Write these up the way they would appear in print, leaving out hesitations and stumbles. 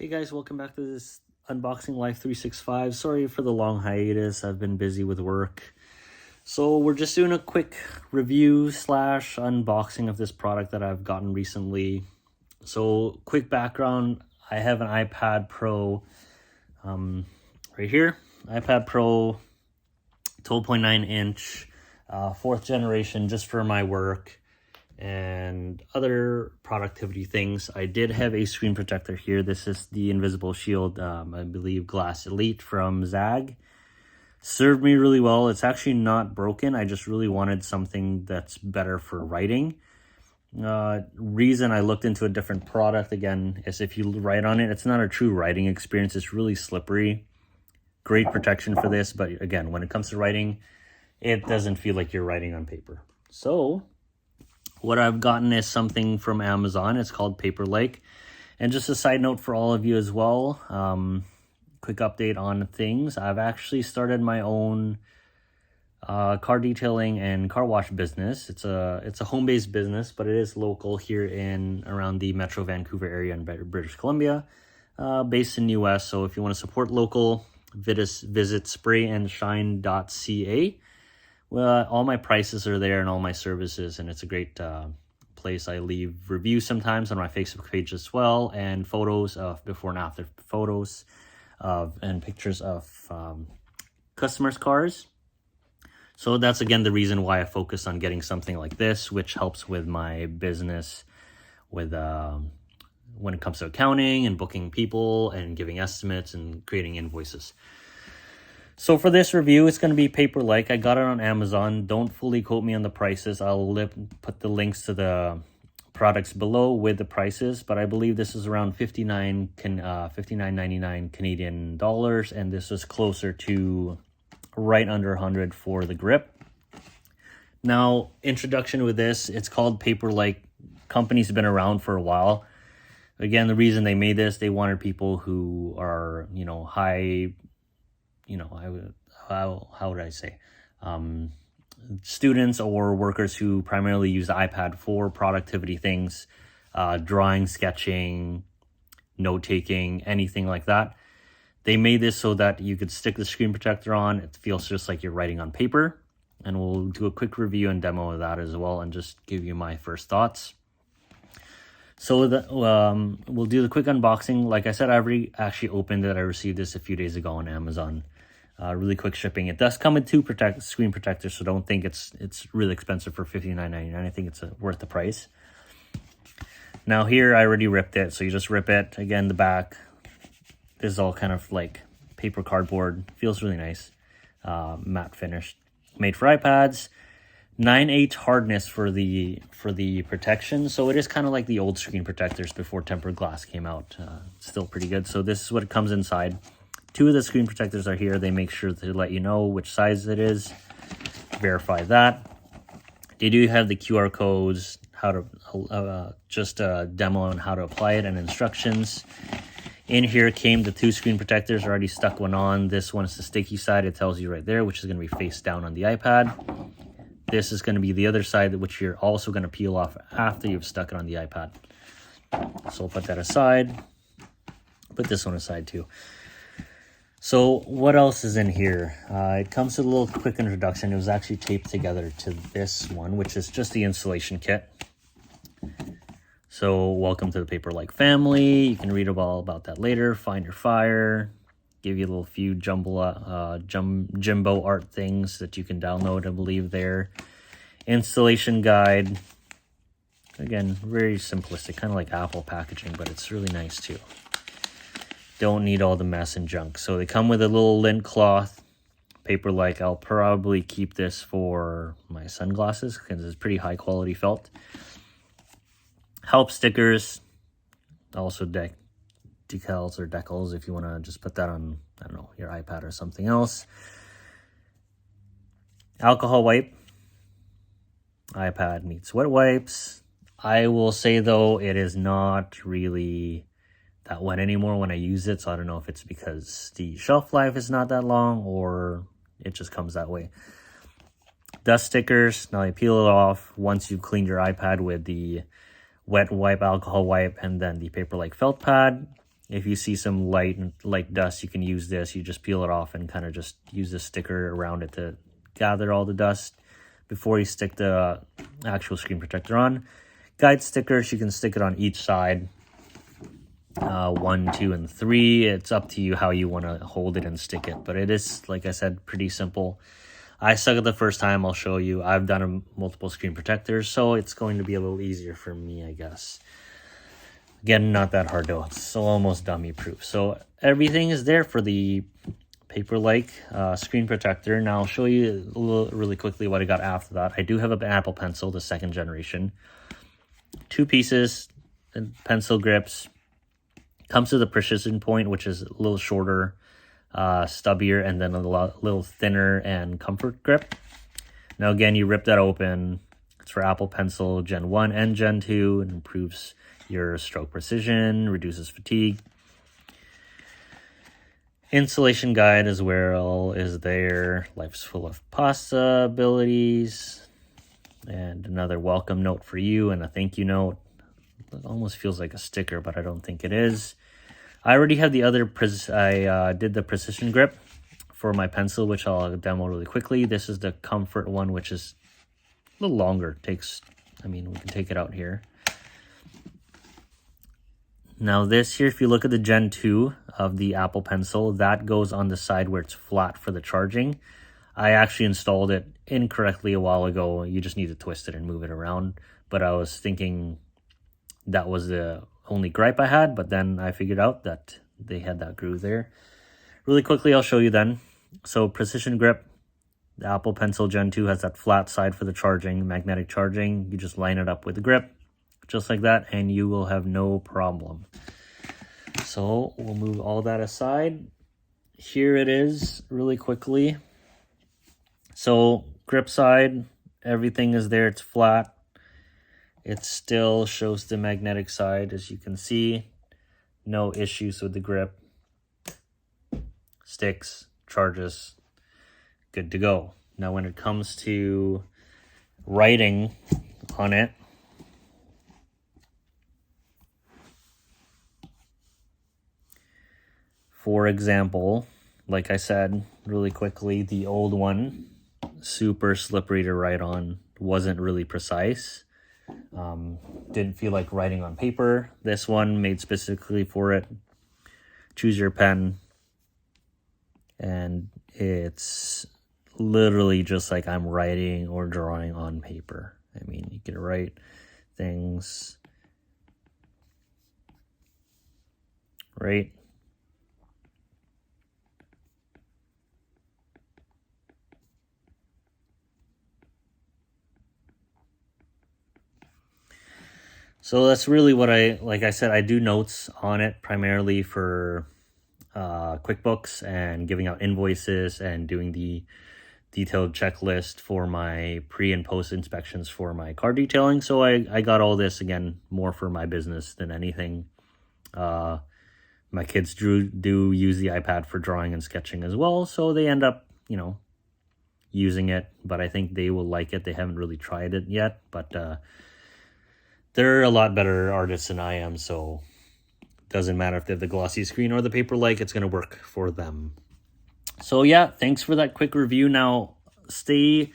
Hey guys, welcome back to this Unboxing Life 365. Sorry for the long hiatus. I've been busy with work. So we're just doing a quick review slash unboxing of this product that I've gotten recently. So quick background, I have an iPad Pro right here. iPad Pro 12.9 inch, 4th generation, just for my work and other productivity things. I did have a screen protector here. This is the Invisible Shield, I believe Glass Elite from Zag. Served me really well. It's actually not broken. I just really wanted something that's better for writing. Reason I looked into a different product again is if you write on it, it's not a true writing experience. It's really slippery. Great protection for this, but again, when it comes to writing, it doesn't feel like you're writing on paper. So what I've gotten is something from Amazon. It's called Paperlike. And just a side note for all of you as well, quick update on things. I've actually started my own car detailing and car wash business. It's a home-based business, but it is local here in around the Metro Vancouver area in British Columbia, based in US. So if you want to support local, visit sprayandshine.ca. Well, all my prices are there and all my services, and it's a great place. I leave reviews sometimes on my Facebook page as well, and photos of before and after photos and pictures of customers' cars. So that's, again, the reason why I focus on getting something like this, which helps with my business with when it comes to accounting and booking people and giving estimates and creating invoices. So for this review, it's going to be Paperlike. I got it on Amazon. Don't fully quote me on the prices. I'll put the links to the products below with the prices, but I believe this is around $59.99 Canadian dollars, and this is closer to right under 100 for the grip. Now, introduction with this, it's called Paperlike. Company's been around for a while. Again, the reason they made this, they wanted people who are, high, how would I say, students or workers who primarily use the iPad for productivity things, drawing, sketching, note-taking, anything like that. They made this so that you could stick the screen protector on. It feels just like you're writing on paper. And we'll do a quick review and demo of that as well and just give you my first thoughts. So we'll do the quick unboxing. Like I said, I already actually opened it. I received this a few days ago on Amazon. Really quick shipping. It does come with two screen protectors, so don't think it's really expensive for $59.99. I think it's worth the price. Now here, I already ripped it, so you just rip it. Again, the back, this is all kind of like paper cardboard. Feels really nice. Matte finish. Made for iPads. 9/8 hardness for the protection, so it is kind of like the old screen protectors before tempered glass came out. Still pretty good. So this is what it comes inside. Two of the screen protectors are here. They make sure to let you know which size it is. Verify that. They do have the QR codes, how to just a demo on how to apply it and instructions. In here came the two screen protectors. Already stuck one on. This one is the sticky side. It tells you right there, which is going to be face down on the iPad. This is going to be the other side, which you're also going to peel off after you've stuck it on the iPad. So I'll put that aside. Put this one aside too. So what else is in here? It comes with a little quick introduction. It was actually taped together to this one, which is just the installation kit. So welcome to the Paperlike family. You can read all about that later. Find your fire. Give you a little few jumbo art things that you can download, I believe, there. Installation guide. Again, very simplistic, kind of like Apple packaging, but it's really nice too. Don't need all the mess and junk. So they come with a little lint cloth. Paperlike. I'll probably keep this for my sunglasses because it's pretty high quality felt. Help stickers. Also decals or decals if you want to just put that on, I don't know, your iPad or something else. Alcohol wipe. iPad meets wet wipes. I will say though, it is not really that wet anymore when I use it, so I don't know if it's because the shelf life is not that long or it just comes that way. Dust stickers. Now you peel it off once you've cleaned your iPad with the wet wipe, alcohol wipe, and then the Paperlike felt pad. If you see some light dust, you can use this. You just peel it off and kind of just use the sticker around it to gather all the dust before you stick the actual screen protector on. Guide stickers, you can stick it on each side. 1, 2, and 3. It's up to you how you want to hold it and stick it. But it is, like I said, pretty simple. I stuck it the first time. I'll show you. I've done multiple screen protectors, so it's going to be a little easier for me, I guess. Again, not that hard though. It's almost dummy proof. So everything is there for the Paperlike screen protector. Now I'll show you really quickly what I got after that. I do have an Apple Pencil, the 2nd generation. 2 pieces, pencil grips. Comes with a precision point, which is a little shorter, stubbier, and then a little thinner and comfort grip. Now again, you rip that open. It's for Apple Pencil Gen 1 and Gen 2. It improves your stroke precision, reduces fatigue. Installation guide as well is there. Life's full of possibilities. And another welcome note for you and a thank you note. It almost feels like a sticker, but I don't think it is. I already have the other, I did the precision grip for my pencil, which I'll demo really quickly. This is the comfort one, which is a little longer. We can take it out here. Now this here, if you look at the Gen 2 of the Apple Pencil, that goes on the side where it's flat for the charging. I actually installed it incorrectly a while ago. You just need to twist it and move it around. But I was thinking that was the only gripe I had, but then I figured out that they had that groove there. Really quickly, I'll show you then. So precision grip, the Apple Pencil Gen 2 has that flat side for the charging, magnetic charging. You just line it up with the grip, just like that, and you will have no problem. So we'll move all that aside. Here it is really quickly. So grip side, everything is there, it's flat. It still shows the magnetic side, as you can see. No issues with the grip. Sticks, charges, good to go. Now when it comes to writing on it, for example, like I said, really quickly, the old one, super slippery to write on, wasn't really precise. Didn't feel like writing on paper. This one made specifically for it. Choose your pen. And it's literally just like I'm writing or drawing on paper. I mean, you can write things right. So that's really what like I said, I do notes on it primarily for QuickBooks and giving out invoices and doing the detailed checklist for my pre and post inspections for my car detailing. So I got all this, again, more for my business than anything. My kids do use the iPad for drawing and sketching as well. So they end up, using it, but I think they will like it. They haven't really tried it yet, but they're a lot better artists than I am, so it doesn't matter if they have the glossy screen or the Paperlike, it's going to work for them. So yeah, thanks for that quick review. Now, stay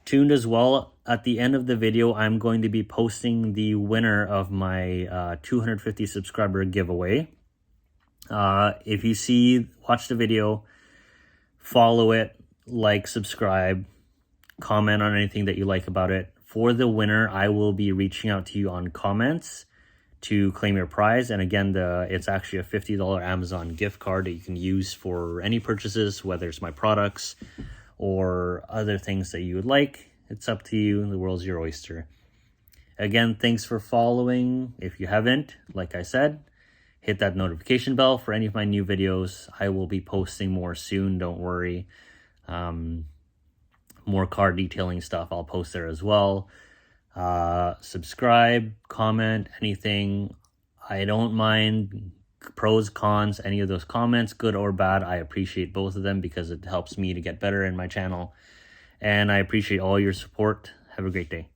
tuned as well. At the end of the video, I'm going to be posting the winner of my 250 subscriber giveaway. If you watch the video, follow it, like, subscribe, comment on anything that you like about it. For the winner, I will be reaching out to you on comments to claim your prize. And again, it's actually a $50 Amazon gift card that you can use for any purchases, whether it's my products or other things that you would like. It's up to you. The world's your oyster. Again, thanks for following. If you haven't, like I said, hit that notification bell for any of my new videos. I will be posting more soon, don't worry. More car detailing stuff I'll post there as well. Subscribe, comment, anything. I don't mind pros, cons, any of those comments, good or bad. I appreciate both of them because it helps me to get better in my channel. And I appreciate all your support. Have a great day.